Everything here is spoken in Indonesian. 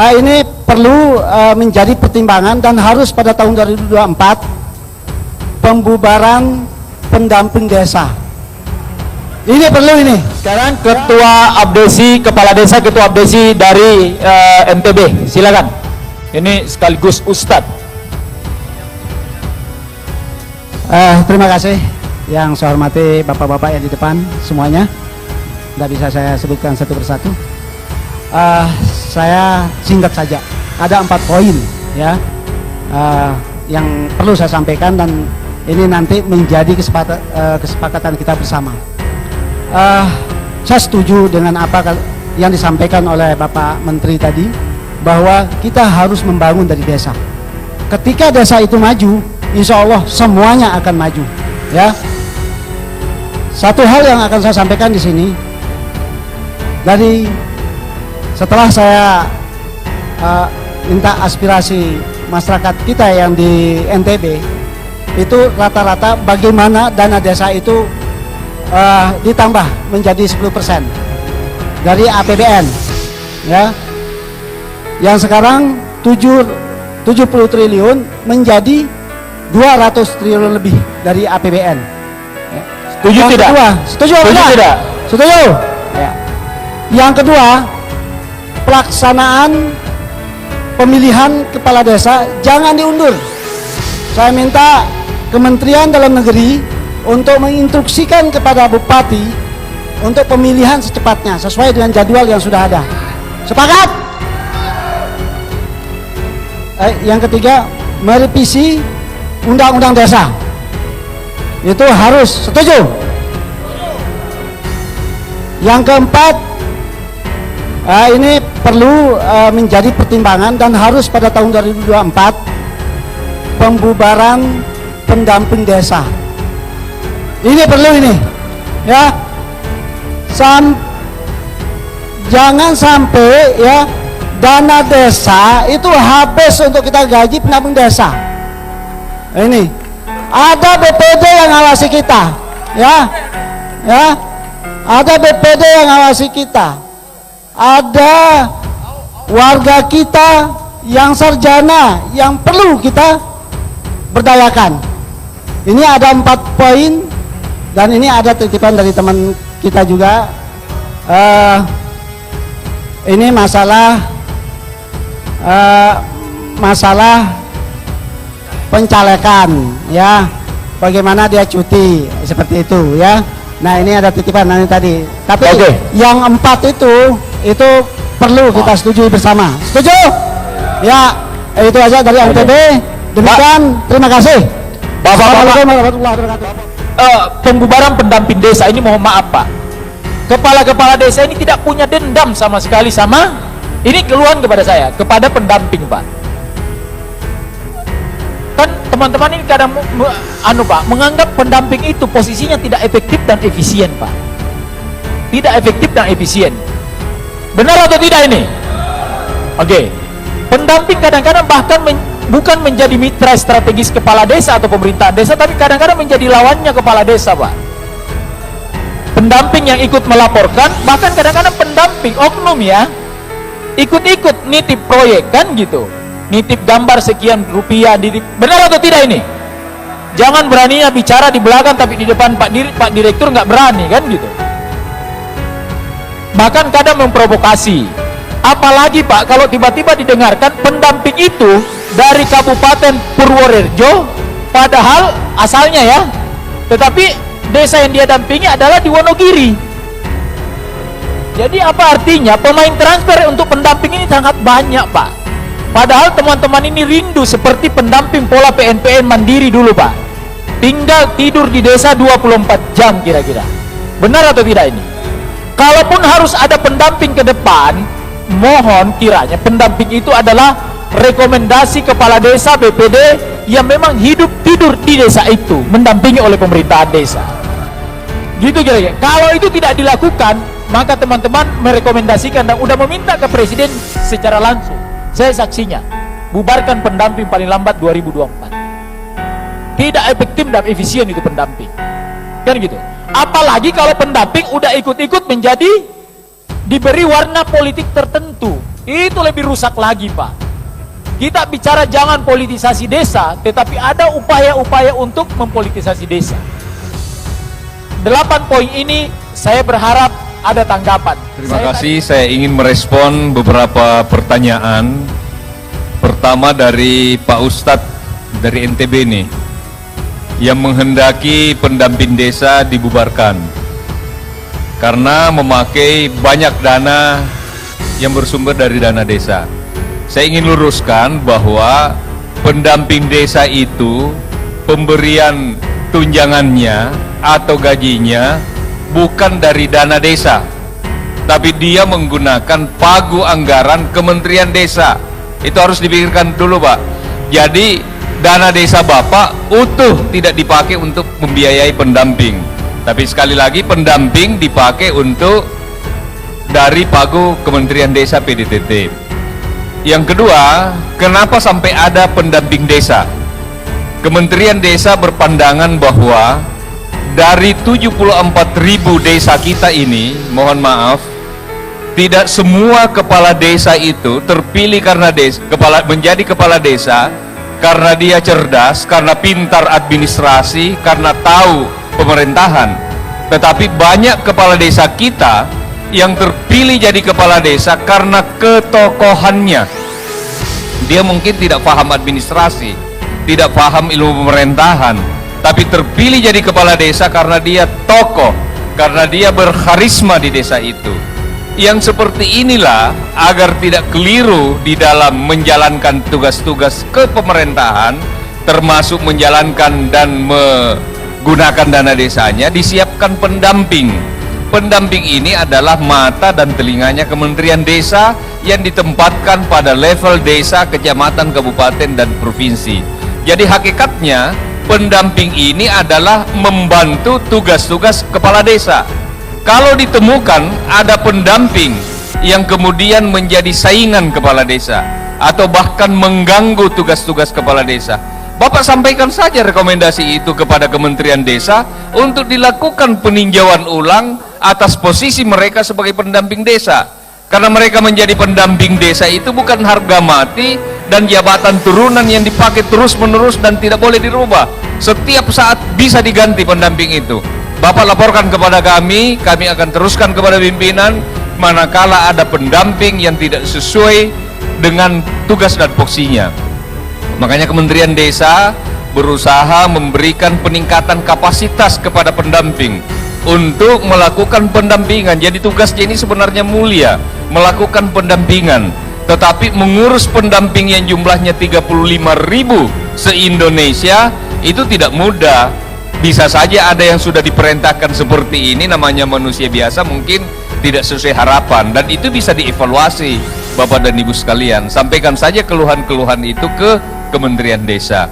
Ini perlu menjadi pertimbangan dan harus pada tahun 2024 pembubaran pendamping desa. Ini perlu ini. Sekarang Ketua Abdesi, Kepala Desa Ketua Abdesi dari NTB, silakan. Ini sekaligus Ustadz. Terima kasih yang saya hormati bapak-bapak yang di depan semuanya. Tidak bisa saya sebutkan satu persatu. Saya singkat saja. Ada 4 poin ya yang perlu saya sampaikan dan ini nanti menjadi kesepakatan kita bersama. Saya setuju dengan apa yang disampaikan oleh Bapak Menteri tadi, bahwa kita harus membangun dari desa. Ketika desa itu maju, insya Allah semuanya akan maju. Ya, satu hal yang akan saya sampaikan di sini, setelah saya minta aspirasi masyarakat kita yang di NTB, itu rata-rata bagaimana dana desa itu ditambah menjadi 10% dari APBN, ya, yang sekarang 70 triliun menjadi 200 triliun lebih dari APBN. Ya. Setuju Yang tidak? Kedua, setuju tidak? Setuju. Ya. Yang kedua, pelaksanaan pemilihan kepala desa jangan diundur. Saya minta Kementerian Dalam Negeri untuk menginstruksikan kepada Bupati untuk pemilihan secepatnya sesuai dengan jadwal yang sudah ada. Sepakat? Yang ketiga, merevisi Undang-Undang Desa. Itu harus, setuju? Yang keempat, ini perlu menjadi pertimbangan dan harus pada tahun 2024 pembubaran pendamping desa. Ini perlu ini, ya. Jangan sampai ya dana desa itu habis untuk kita gaji pendamping desa. Ini ada BPD yang ngawasi kita, ya, ada BPD yang ngawasi kita, ada warga kita yang sarjana yang perlu kita berdayakan. Ini ada 4 poin dan ini ada titipan dari teman kita juga. Ini masalah pencalekan, ya, bagaimana dia cuti seperti itu, ya. Nah, ini ada titipan nanti tadi. Tapi yang 4 itu perlu kita setujui bersama. Setuju? Ya, itu aja dari NTB. Demikian, terima kasih. Bapak-bapak, pembubaran pendamping desa ini, mohon maaf Pak, kepala-kepala desa ini tidak punya dendam sama sekali sama ini, keluhan kepada saya, kepada pendamping Pak. Kan teman-teman ini kadang Pak, menganggap pendamping itu posisinya tidak efektif dan efisien Pak. Tidak efektif dan efisien. Benar atau tidak ini? Oke. Pendamping kadang-kadang bahkan bukan menjadi mitra strategis kepala desa atau pemerintahan desa, tapi kadang-kadang menjadi lawannya kepala desa Pak. Pendamping yang ikut melaporkan, bahkan kadang-kadang pendamping oknum ya, ikut-ikut nitip proyek kan gitu, nitip gambar sekian rupiah, benar atau tidak ini? Jangan beraninya bicara di belakang tapi di depan Pak Direktur nggak berani kan gitu. Bahkan kadang memprovokasi. Apalagi Pak, kalau tiba-tiba didengarkan pendamping itu dari Kabupaten Purworejo, padahal asalnya ya, tetapi desa yang dia dampingi adalah di Wonogiri. Jadi apa artinya? Pemain transfer untuk pendamping ini sangat banyak Pak. Padahal teman-teman ini rindu seperti pendamping pola PNPN mandiri dulu Pak. Tinggal tidur di desa 24 jam kira-kira. Benar atau tidak ini? Kalaupun harus ada pendamping ke depan, mohon kiranya pendamping itu adalah rekomendasi kepala desa BPD yang memang hidup tidur di desa itu, mendampingi oleh pemerintahan desa. Gitu kira-kira. Kalau itu tidak dilakukan, maka teman-teman merekomendasikan dan udah meminta ke presiden secara langsung. Saya saksinya, bubarkan pendamping paling lambat 2024. Tidak efektif dan efisien itu pendamping. Kan gitu. Apalagi kalau pendamping udah ikut-ikut menjadi diberi warna politik tertentu. Itu lebih rusak lagi, Pak. Kita bicara jangan politisasi desa, tetapi ada upaya-upaya untuk mempolitisasi desa. 8 poin ini saya berharap ada tanggapan. Terima kasih, saya ingin merespon beberapa pertanyaan. Pertama dari Pak Ustadz dari NTB nih, yang menghendaki pendamping desa dibubarkan karena memakai banyak dana yang bersumber dari dana desa. Saya ingin luruskan bahwa pendamping desa itu pemberian tunjangannya atau gajinya bukan dari dana desa, tapi dia menggunakan pagu anggaran Kementerian Desa. Itu harus dipikirkan dulu, Pak. Jadi dana desa Bapak utuh tidak dipakai untuk membiayai pendamping, tapi sekali lagi pendamping dipakai untuk dari pagu Kementerian Desa PDTT. Yang kedua, kenapa sampai ada pendamping desa? Kementerian Desa berpandangan bahwa dari 74.000 desa kita ini, mohon maaf, tidak semua kepala desa itu terpilih karena menjadi kepala desa karena dia cerdas, karena pintar administrasi, karena tahu pemerintahan. Tetapi banyak kepala desa kita yang terpilih jadi kepala desa karena ketokohannya. Dia mungkin tidak paham administrasi, tidak paham ilmu pemerintahan, tapi terpilih jadi kepala desa karena dia tokoh, karena dia berkarisma di desa itu. Yang seperti inilah agar tidak keliru di dalam menjalankan tugas-tugas kepemerintahan, termasuk menjalankan dan menggunakan dana desanya, disiapkan pendamping. Pendamping ini adalah mata dan telinganya Kementerian Desa yang ditempatkan pada level desa, kecamatan, kabupaten, dan provinsi. Jadi hakikatnya pendamping ini adalah membantu tugas-tugas kepala desa. Kalau ditemukan ada pendamping yang kemudian menjadi saingan kepala desa atau bahkan mengganggu tugas-tugas kepala desa, Bapak sampaikan saja rekomendasi itu kepada Kementerian Desa untuk dilakukan peninjauan ulang atas posisi mereka sebagai pendamping desa. Karena mereka menjadi pendamping desa itu bukan harga mati dan jabatan turunan yang dipakai terus-menerus dan tidak boleh dirubah. Setiap saat bisa diganti pendamping itu. Bapak laporkan kepada kami akan teruskan kepada pimpinan manakala ada pendamping yang tidak sesuai dengan tugas dan fungsinya. Makanya Kementerian Desa berusaha memberikan peningkatan kapasitas kepada pendamping untuk melakukan pendampingan. Jadi tugasnya ini sebenarnya mulia, melakukan pendampingan, tetapi mengurus pendamping yang jumlahnya 35.000 se-Indonesia itu tidak mudah. Bisa saja ada yang sudah diperintahkan seperti ini, namanya manusia biasa, mungkin tidak sesuai harapan, dan itu bisa dievaluasi. Bapak dan Ibu sekalian, sampaikan saja keluhan-keluhan itu ke Kementerian Desa.